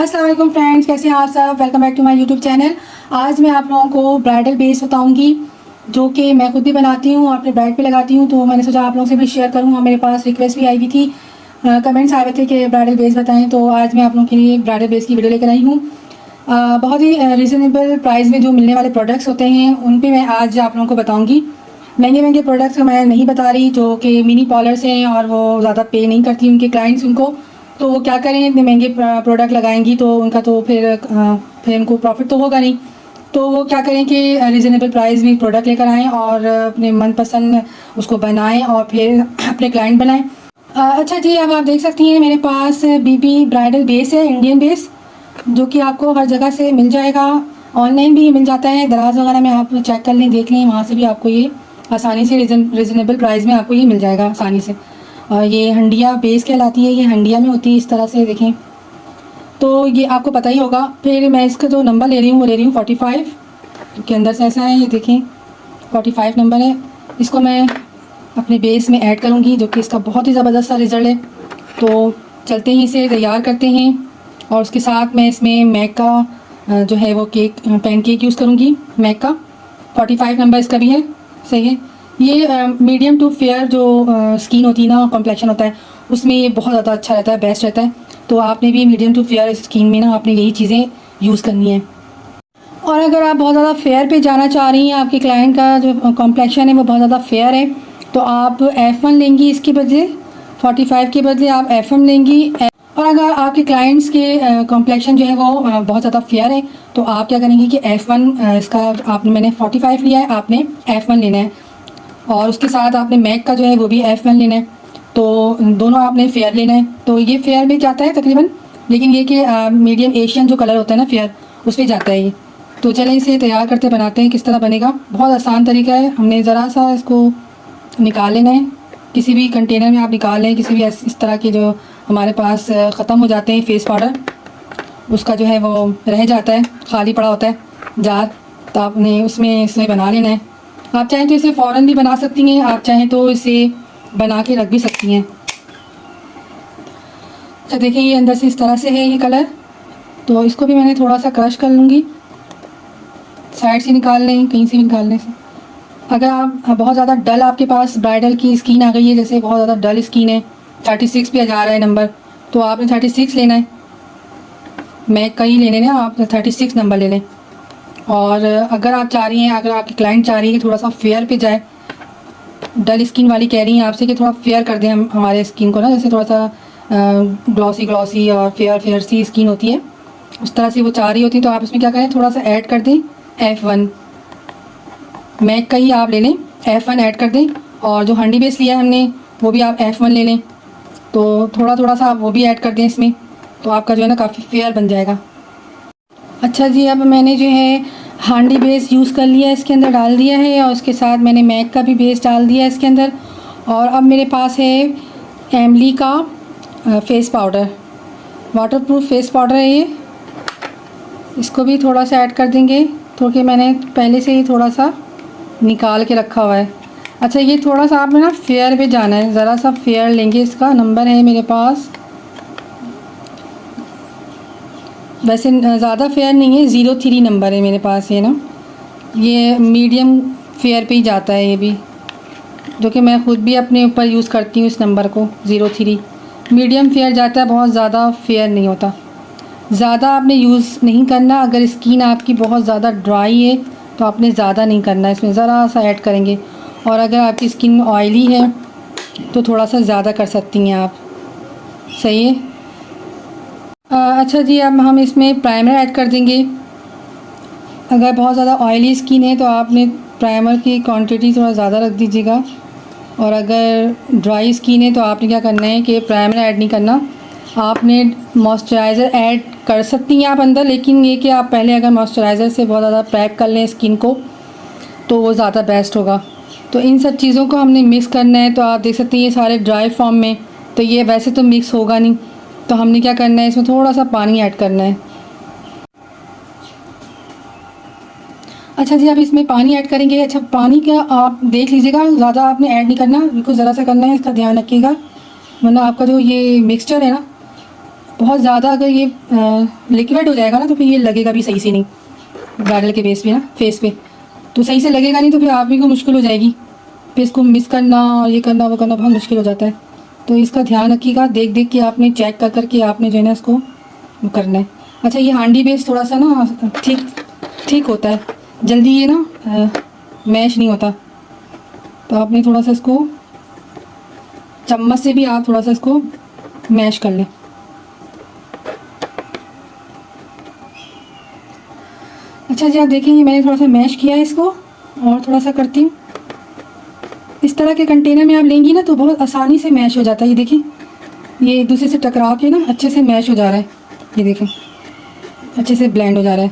अस्सलाम वालेकुम फ्रेंड्स, कैसे हैं आप सब। Welcome back to my YouTube channel. आज मैं आप लोगों को ब्राइडल बेस बताऊंगी जो कि मैं खुद भी बनाती हूँ और अपने ब्राइड पे लगाती हूँ। तो मैंने सोचा आप लोगों से भी शेयर करूँ और मेरे पास रिक्वेस्ट भी आई हुई थी, कमेंट्स आए हुए थे कि ब्राइडल बेस बताएं। तो आज मैं आप लोगों के लिए ब्राइडल बेस की वीडियो लेकर आई हूँ। बहुत ही रीज़नेबल प्राइस में जो मिलने वाले प्रोडक्ट्स होते हैं उन पर मैं आज आप लोगों को बताऊँगी। महंगे महंगे प्रोडक्ट्स मैं नहीं बता रही, जो कि मिनी पार्लर्स हैं और वो ज़्यादा पे नहीं करती उनके क्लाइंट्स उनको। तो वो क्या करें, इतने महंगे प्रोडक्ट लगाएंगी तो उनका तो फिर उनको प्रॉफिट तो होगा नहीं। तो वो क्या करें कि रीज़नेबल प्राइस में प्रोडक्ट लेकर आएँ और अपने मनपसंद उसको बनाएं और फिर अपने क्लाइंट बनाएं। अच्छा जी, अब आप देख सकती हैं मेरे पास बीबी ब्राइडल बेस है, इंडियन बेस, जो कि आपको हर जगह से मिल जाएगा। ऑनलाइन भी मिल जाता है, दराज वगैरह में आप चेक कर लें, देख लें, वहाँ से भी आपको ये आसानी से रीज़नेबल प्राइस में आपको ये मिल जाएगा आसानी से। ये हंडिया बेस कहलाती है, ये हंडिया में होती है इस तरह से, देखें तो ये आपको पता ही होगा। फिर मैं इसका जो नंबर ले रही हूँ वो ले रही हूँ 45 के अंदर से ऐसा है, ये देखें 45 नंबर है। इसको मैं अपने बेस में ऐड करूँगी, जो कि इसका बहुत ही ज़बरदस्त सा रिज़ल्ट है। तो चलते ही इसे तैयार करते हैं और उसके साथ मैं इसमें मैक का जो है वो पैन केक यूज़ करूँगी। मैक का 45 नंबर इसका भी है, सही है। ये मीडियम टू फेयर जो स्किन होती है ना, कॉम्प्लेक्शन होता है, उसमें ये बहुत ज़्यादा अच्छा रहता है, बेस्ट रहता है। तो आपने भी मीडियम टू फेयर स्किन में ना आपने यही चीज़ें यूज़ करनी है। और अगर आप बहुत ज़्यादा फेयर पे जाना चाह रही हैं, आपके क्लाइंट का जो कॉम्प्लेक्शन है वो बहुत ज़्यादा फेयर है, तो आप F1 लेंगी, इसके बदले 45 के बदले आप F1 लेंगी। और अगर आपके क्लाइंट्स के कॉम्प्लेक्शन जो है वो बहुत ज़्यादा फेयर है, तो आप क्या करेंगे कि F1 इसका मैंने 45 लिया है, आपने F1 लेना है। और उसके साथ आपने मैक का जो है वो भी F1 लेना है। तो दोनों आपने फेयर लेना है। तो ये फेयर में जाता है तकरीबन, लेकिन ये कि मीडियम एशियन जो कलर होता है ना फेयर, उस पर जाता है ये। तो चलें इसे तैयार करते बनाते हैं किस तरह बनेगा। बहुत आसान तरीका है, हमने ज़रा सा इसको निकाल लेना है, किसी भी कंटेनर में आप निकाल लें, किसी भी इस तरह के जो हमारे पास ख़त्म हो जाते हैं फेस पाउडर, उसका जो है वो रह जाता है, खाली पड़ा होता है जार, तो आपने उसमें इसे बना लेना है। आप चाहें तो इसे फ़ौरन भी बना सकती हैं, आप चाहें तो इसे बना के रख भी सकती हैं। अच्छा देखिए, ये अंदर से इस तरह से है ये कलर। तो इसको भी मैंने थोड़ा सा क्रश कर लूँगी, साइड से निकाल लें, कहीं से भी निकालने से। अगर आप बहुत ज़्यादा डल आपके पास ब्राइडल की स्किन आ गई है, जैसे बहुत ज़्यादा डल स्किन है, 36 पे जा रहा है नंबर, तो आपने 36 लेना है। मैं कई लेने ना, आप 36 नंबर ले लें। और अगर आप चाह रही हैं, अगर आपकी क्लाइंट चाह रही है कि थोड़ा सा फेयर पे जाए, डल स्किन वाली कह रही हैं आपसे कि थोड़ा फेयर कर दें हम हमारे स्किन को ना, जैसे थोड़ा सा ग्लॉसी ग्लॉसी और फेयर फेयर सी स्किन होती है, उस तरह से वो चाह रही होती है, तो आप इसमें क्या करें, थोड़ा सा ऐड कर दें F1। मैक का ही आप ले लें, F1 ऐड कर दें। और जो हंडी बेस लिया है हमने वो भी आप F1 ले लें। तो थोड़ा थोड़ा सा वो भी ऐड कर दें इसमें, तो आपका जो है ना काफ़ी फेयर बन जाएगा। अच्छा जी, अब मैंने जो है हांडी बेस यूज़ कर लिया, इसके अंदर डाल दिया है, और उसके साथ मैंने मैक का भी बेस डाल दिया है इसके अंदर। और अब मेरे पास है एमली का face powder, waterproof face powder है ये। इसको भी थोड़ा सा ऐड कर देंगे, क्योंकि मैंने पहले से ही थोड़ा सा निकाल के रखा हुआ है। अच्छा, ये थोड़ा सा आपने ना फेयर पे जाना है, ज़रा सा फेयर लेंगे। इसका नंबर है मेरे पास, वैसे ज़्यादा फेयर नहीं है, 03 नंबर है मेरे पास ये ना, ये मीडियम फेयर पे ही जाता है ये भी, जो कि मैं ख़ुद भी अपने ऊपर यूज़ करती हूँ। इस नंबर को 03 मीडियम फेयर जाता है, बहुत ज़्यादा फेयर नहीं होता। ज़्यादा आपने यूज़ नहीं करना, अगर स्किन आपकी बहुत ज़्यादा ड्राई है तो आपने ज़्यादा नहीं करना, इसमें ज़रा सा ऐड करेंगे। और अगर आपकी स्किन ऑयली है तो थोड़ा सा ज़्यादा कर सकती हैं आप, सही है। अच्छा जी, अब हम इसमें प्राइमर ऐड कर देंगे। अगर बहुत ज़्यादा ऑयली स्किन है तो आपने प्राइमर की क्वांटिटी थोड़ा ज़्यादा रख दीजिएगा, और अगर ड्राई स्किन है तो आपने क्या करना है कि प्राइमर ऐड नहीं करना, आपने मॉइस्चराइज़र ऐड कर सकती हैं आप अंदर, लेकिन ये कि आप पहले अगर मॉइस्चराइज़र से बहुत ज़्यादा पैक कर लें स्किन को तो वो ज़्यादा बेस्ट होगा। तो इन सब चीज़ों को हमने मिक्स करना है। तो आप देख सकते हैं ये सारे ड्राई फॉर्म में, तो ये वैसे तो मिक्स होगा नहीं, तो हमने क्या करना है, इसमें थोड़ा सा पानी ऐड करना है। अच्छा जी, अब इसमें पानी ऐड करेंगे। अच्छा, पानी का आप देख लीजिएगा, ज़्यादा आपने ऐड नहीं करना, बिल्कुल ज़रा सा करना है, इसका ध्यान रखिएगा, वरना आपका जो ये मिक्सचर है ना बहुत ज़्यादा अगर ये लिक्विड हो जाएगा ना तो फिर ये लगेगा भी सही से नहीं ब्राइडल के बेस पे ना, फेस पे तो सही से लगेगा नहीं, तो फिर आप ही को मुश्किल हो जाएगी। फिर इसको मिस करना और ये करना वो करना बहुत मुश्किल हो जाता है। तो इसका ध्यान रखिएगा, देख देख के आपने चेक कर कर के आपने जो है ना इसको वो करना है। अच्छा, ये हांडी बेस थोड़ा सा ना ठीक होता है, जल्दी ये ना मैश नहीं होता, तो आपने थोड़ा सा इसको चम्मच से भी आप थोड़ा सा इसको मैश कर लें। अच्छा जी, आप देखेंगे मैंने थोड़ा सा मैश किया है इसको, और थोड़ा सा करती हूँ। इस तरह के कंटेनर में आप लेंगी ना तो बहुत आसानी से मैश हो जाता है। ये देखिए, ये एक दूसरे से टकरा के ना अच्छे से मैश हो जा रहा है। ये देखें, अच्छे से ब्लेंड हो जा रहा है।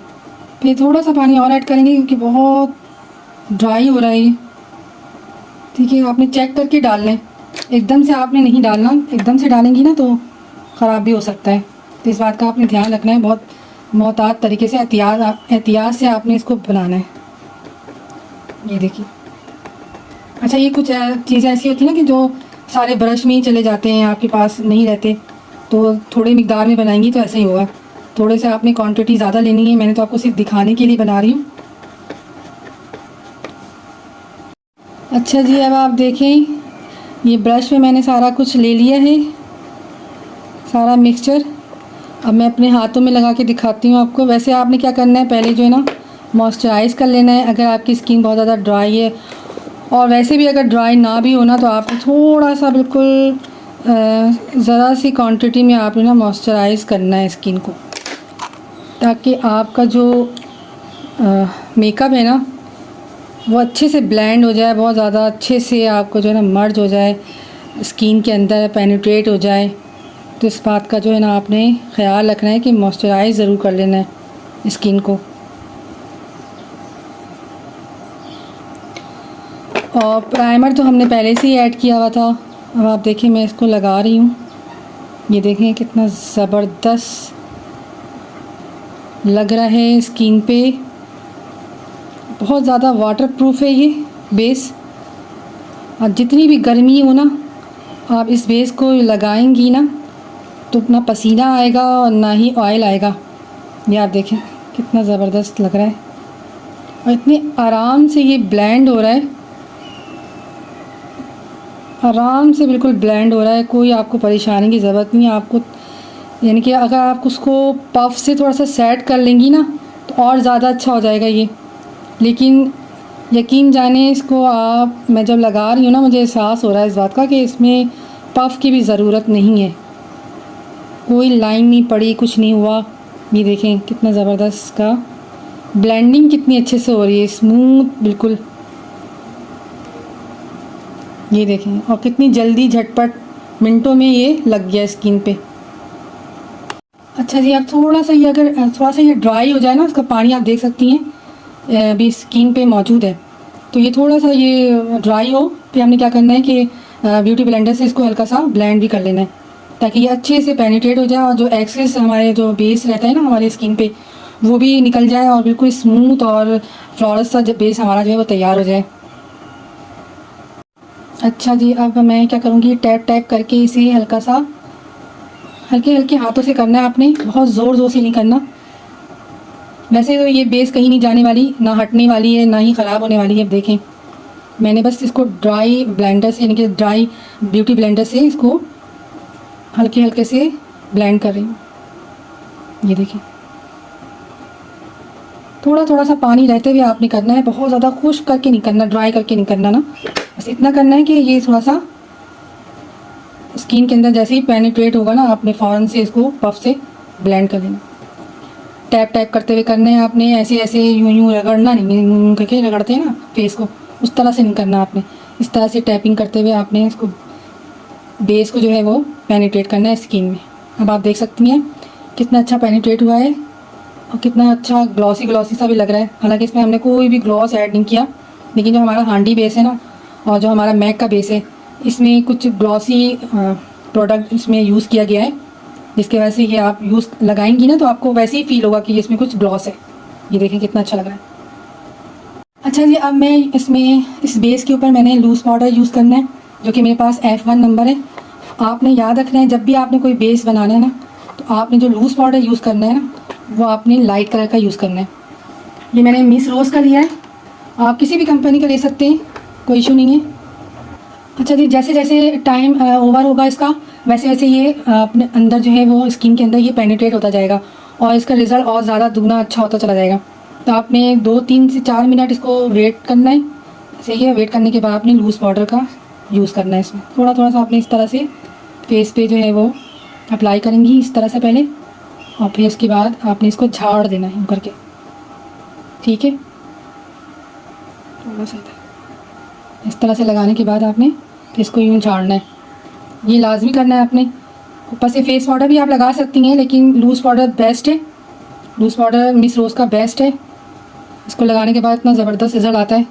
फिर थोड़ा सा पानी और ऐड करेंगे क्योंकि बहुत ड्राई हो रहा है ये। ठीक है, आपने चेक करके डालना है, एकदम से आपने नहीं डालना। एकदम से डालेंगी ना तो ख़राब भी हो सकता है, तो इस बात का आपने ध्यान रखना है। बहुत मोहतात तरीके से एहतियात से आपने इसको बनाना है। ये देखिए। अच्छा, ये कुछ चीज़ें ऐसी होती हैं ना कि जो सारे ब्रश में ही चले जाते हैं, आपके पास नहीं रहते, तो थोड़े मिकदार में बनाएंगी तो ऐसा ही होगा। थोड़े से आपने क्वांटिटी ज़्यादा लेनी है, मैंने तो आपको सिर्फ दिखाने के लिए बना रही हूँ। अच्छा जी, अब आप देखें, ये ब्रश में मैंने सारा कुछ ले लिया है, सारा मिक्सचर। अब मैं अपने हाथों में लगा के दिखाती हूँ आपको। वैसे आपने क्या करना है, पहले जो है ना मॉइस्चराइज़ कर लेना है अगर आपकी स्किन बहुत ज़्यादा ड्राई है। और वैसे भी अगर ड्राई ना भी होना तो आपने थोड़ा सा बिल्कुल ज़रा सी क्वांटिटी में आपने ना मॉइस्चराइज़ करना है स्किन को, ताकि आपका जो मेकअप है ना वो अच्छे से ब्लेंड हो जाए, बहुत ज़्यादा अच्छे से आपको जो है ना मर्ज हो जाए, स्किन के अंदर पेनिट्रेट हो जाए। तो इस बात का जो है ना आपने ख़्याल रखना है कि मॉइस्चराइज़ ज़रूर कर लेना है स्किन को। और प्राइमर तो हमने पहले से ही ऐड किया हुआ था। अब आप देखिए, मैं इसको लगा रही हूँ। ये देखें कितना ज़बरदस्त लग रहा है स्किन पे, बहुत ज़्यादा वाटरप्रूफ है ये बेस। और जितनी भी गर्मी हो ना, आप इस बेस को लगाएंगी ना तो ना पसीना आएगा और ना ही ऑयल आएगा। ये आप देखें कितना ज़बरदस्त लग रहा है, और इतने आराम से ये ब्लेंड हो रहा है, आराम से बिल्कुल ब्लेंड हो रहा है। कोई आपको परेशानी की ज़रूरत नहीं है आपको, यानी कि अगर आप उसको पफ से थोड़ा सा सेट कर लेंगी ना तो और ज़्यादा अच्छा हो जाएगा ये। लेकिन यकीन जाने, इसको मैं जब लगा रही हूँ ना, मुझे एहसास हो रहा है इस बात का कि इसमें पफ की भी ज़रूरत नहीं है। कोई लाइन नहीं पड़ी, कुछ नहीं हुआ। ये देखें कितना ज़बरदस्त का ब्लेंडिंग कितनी अच्छे से हो रही है, स्मूथ बिल्कुल। ये देखें, और कितनी जल्दी झटपट मिनटों में ये लग गया स्किन पे। अच्छा जी, अब थोड़ा सा ये ड्राई हो जाए ना, उसका पानी आप देख सकती हैं अभी स्किन पे मौजूद है, तो ये थोड़ा सा ये ड्राई हो, फिर हमने क्या करना है कि ब्यूटी ब्लेंडर से इसको हल्का सा ब्लेंड भी कर लेना है, ताकि ये अच्छे से पेनिट्रेट हो जाए और जो एक्सेस हमारे जो बेस रहता है ना हमारे स्किन पे वो भी निकल जाए और बिल्कुल स्मूथ और फ्लॉलेस सा बेस हमारा जो है वो तैयार हो जाए। अच्छा जी, अब मैं क्या करूँगी, टैप टैप करके इसे हल्का सा हल्के हल्के हाथों से करना है आपने, बहुत ज़ोर से नहीं करना। वैसे तो ये बेस कहीं नहीं जाने वाली, ना हटने वाली है, ना ही ख़राब होने वाली है। अब देखें, मैंने बस इसको ड्राई ब्लेंडर से, यानी कि ड्राई ब्यूटी ब्लेंडर से इसको हल्के हल्के से ब्लेंड कर रही हूँ। ये देखिए, थोड़ा थोड़ा सा पानी रहते हुए आपने करना है, बहुत ज़्यादा खुश्क करके नहीं करना, ड्राई करके नहीं करना ना, बस इतना करना है कि ये थोड़ा सा स्किन के अंदर जैसे ही पेनिट्रेट होगा ना, आपने फ़ौरन से इसको पफ से ब्लेंड कर लेना। टैप टैप करते हुए करना है आपने, ऐसे ऐसे यूं यूं रगड़ना नहीं, यूं करके रगड़ते हैं ना फेस को, उस तरह से नहीं करना आपने। इस तरह से टैपिंग करते हुए आपने इसको बेस को जो है वो पेनिट्रेट करना है स्किन में। अब आप देख सकती हैं कितना अच्छा पेनिट्रेट हुआ है और कितना अच्छा ग्लॉसी ग्लॉसी सा भी लग रहा है। हालांकि इसमें हमने कोई भी ग्लॉस ऐड नहीं किया, लेकिन जो हमारा हांडी बेस है ना और जो हमारा मैक का बेस है, इसमें कुछ ग्लॉसी प्रोडक्ट इसमें यूज़ किया गया है, जिसके वजह से ये आप यूज़ लगाएंगी ना तो आपको वैसे ही फील होगा कि इसमें कुछ ग्लॉस है। ये देखें कितना अच्छा लग रहा है। अच्छा जी, अब मैं इसमें इस बेस के ऊपर मैंने लूज़ पाउडर यूज़ करना है, जो कि मेरे पास F1 नंबर है। आपने याद रखना है, जब भी आपने कोई बेस बनाना है ना तो आपने जो लूज़ पाउडर यूज़ करना है ना, वो आपने लाइट कलर का यूज़ करना है। ये मैंने मिस रोज़ का लिया है, आप किसी भी कंपनी का ले सकते हैं, कोई इशू नहीं है। अच्छा जी, जैसे जैसे टाइम ओवर होगा इसका, वैसे वैसे ये अपने अंदर जो है वो स्किन के अंदर ये पेनिट्रेट होता जाएगा और इसका रिज़ल्ट और ज़्यादा दुगना अच्छा होता चला जाएगा। तो आपने 2-3 से 4 मिनट इसको वेट करना है। सही है, वेट करने के बाद आपने लूज़ पाउडर का यूज़ करना है। इसमें थोड़ा थोड़ा सा आपने इस तरह से फेस पे जो है वो अप्लाई करेंगी इस तरह से पहले, और फिर उसके बाद आपने इसको झाड़ देना है करके, ठीक है। थोड़ा सा इस तरह से लगाने के बाद आपने इसको यूँ झाड़ना है, ये लाजमी करना है आपने। ऊपर से फेस पाउडर भी आप लगा सकती हैं, लेकिन लूज़ पाउडर बेस्ट है, लूज़ पाउडर मिस रोज़ का बेस्ट है। इसको लगाने के बाद इतना ज़बरदस्त रिज़ल्ट आता है।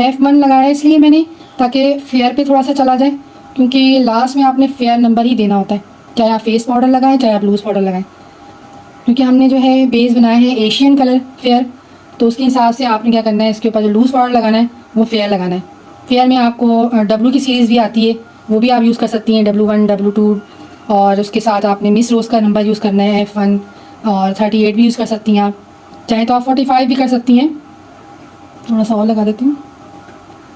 F1 लगाया इसलिए मैंने, ताकि फेयर पे थोड़ा सा चला जाए, क्योंकि लास्ट में आपने फेयर नंबर ही देना होता है, चाहे आप फेस पाउडर लगाएं चाहे आप लूज़ पाउडर लगाएं। क्योंकि हमने जो है बेस बनाया है एशियन कलर फेयर, तो उसके हिसाब से आपने क्या करना है, इसके ऊपर जो लूज़ पाउडर लगाना है वो फेयर लगाना है। फेयर में आपको W की सीरीज़ भी आती है, वो भी आप यूज़ कर सकती हैं, W1 W2, और उसके साथ आपने मिस रोज़ का नंबर यूज़ करना है F1, और 38 भी यूज़ कर सकती हैं आप, चाहे तो आप 45 भी कर सकती हैं। थोड़ा सा और लगा देती हूँ,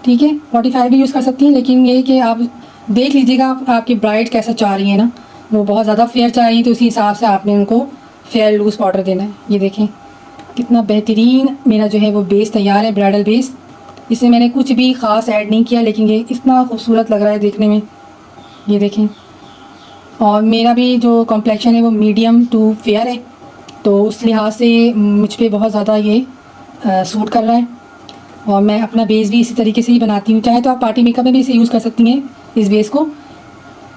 ठीक है। 45 भी यूज़ कर सकती हैं, लेकिन ये कि आप देख लीजिएगा आपकी ब्राइड कैसा चाह रही है ना, वो बहुत ज़्यादा फेयर चाह रही है, तो उसी हिसाब से आपने उनको फेयर लूज़ पाउडर देना है। ये देखें कितना बेहतरीन मेरा जो है वो बेस तैयार है, ब्राइडल बेस। इसमें मैंने कुछ भी ख़ास ऐड नहीं किया, लेकिन ये इतना खूबसूरत लग रहा है देखने में, ये देखें। और मेरा भी जो कॉम्प्लेक्शन है वो मीडियम टू फेयर है, तो उस लिहाज से मुझ पर बहुत ज़्यादा ये सूट कर रहा है। और मैं अपना बेस भी इसी तरीके से ही बनाती हूँ, चाहे तो आप पार्टी मेकअप में भी इसे यूज़ कर सकती हैं इस बेस को,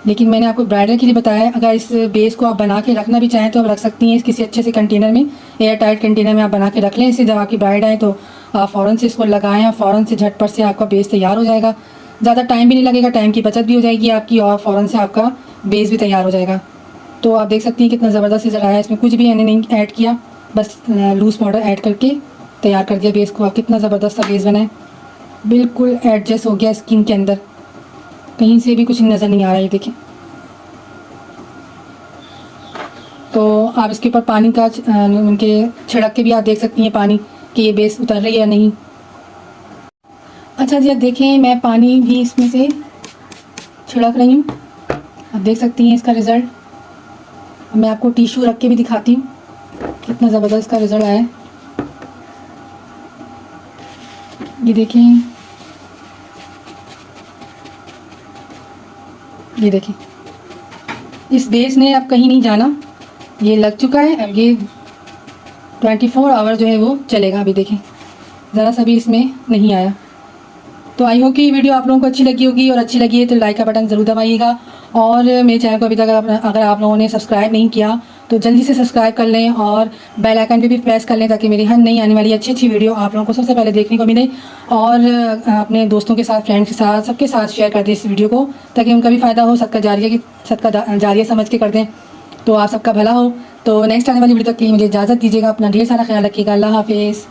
लेकिन मैंने आपको ब्राइडल के लिए बताया है। अगर इस बेस को आप बना के रखना भी चाहें तो आप रख सकती हैं किसी अच्छे से कंटेनर में, एयर टाइट कंटेनर में आप बना के रख लें। इससे जब आपकी ब्राइड आए तो आप फ़ौरन से इसको लगाएं और फ़ौरन से झटपट से आपका बेस तैयार हो जाएगा। ज़्यादा टाइम भी नहीं लगेगा, टाइम की बचत भी हो जाएगी आपकी, और फ़ौरन से आपका बेस भी तैयार हो जाएगा। तो आप देख सकती हैं कितना ज़बरदस्त रिजल्ट आया है। इसमें कुछ भी मैंने नहीं ऐड किया, बस लूज़ पाउडर ऐड करके तैयार कर दिया बेस को। आप कितना ज़बरदस्त सा बेस बना है, बिल्कुल एडजस्ट हो गया स्किन के अंदर, कहीं से भी कुछ नज़र नहीं आ रहा है। देखिए, तो आप इसके ऊपर पानी का उनके छिड़क के भी आप देख सकती हैं पानी कि ये बेस उतर रही है या नहीं। अच्छा जी, अब देखें मैं पानी भी इसमें से छिड़क रही हूँ, आप देख सकती हैं इसका रिज़ल्ट। मैं आपको टिश्यू रख के भी दिखाती हूँ कितना ज़बरदस्त का रिज़ल्ट आया है। ये देखें, ये देखें, इस बेस ने अब कहीं नहीं जाना, ये लग चुका है। अब ये 24 आवर जो है वो चलेगा। अभी देखें ज़रा सा भी इसमें नहीं आया। तो आई होप कि ये वीडियो आप लोगों को अच्छी लगी होगी, और अच्छी लगी है तो लाइक का बटन ज़रूर दबाइएगा। और मेरे चैनल को अभी तक अगर आप लोगों ने सब्सक्राइब नहीं किया तो जल्दी से सब्सक्राइब कर लें, और बेल आइकन पे भी प्रेस कर लें, ताकि मेरी हर नई आने वाली अच्छी अच्छी वीडियो आप लोगों को सबसे पहले देखने को मिले। और अपने दोस्तों के साथ, फ्रेंड्स के साथ, सबके साथ शेयर कर दें इस वीडियो को, ताकि उनका भी फ़ायदा हो। सदका जारिया समझ के कर दें, तो आप सबका भला हो। तो नेक्स्ट आने वाली वीडियो तक के लिए मुझे इजाज़त दीजिएगा। अपना ढेर सारा ख्याल रखिएगा। अल्लाह हाफिज़।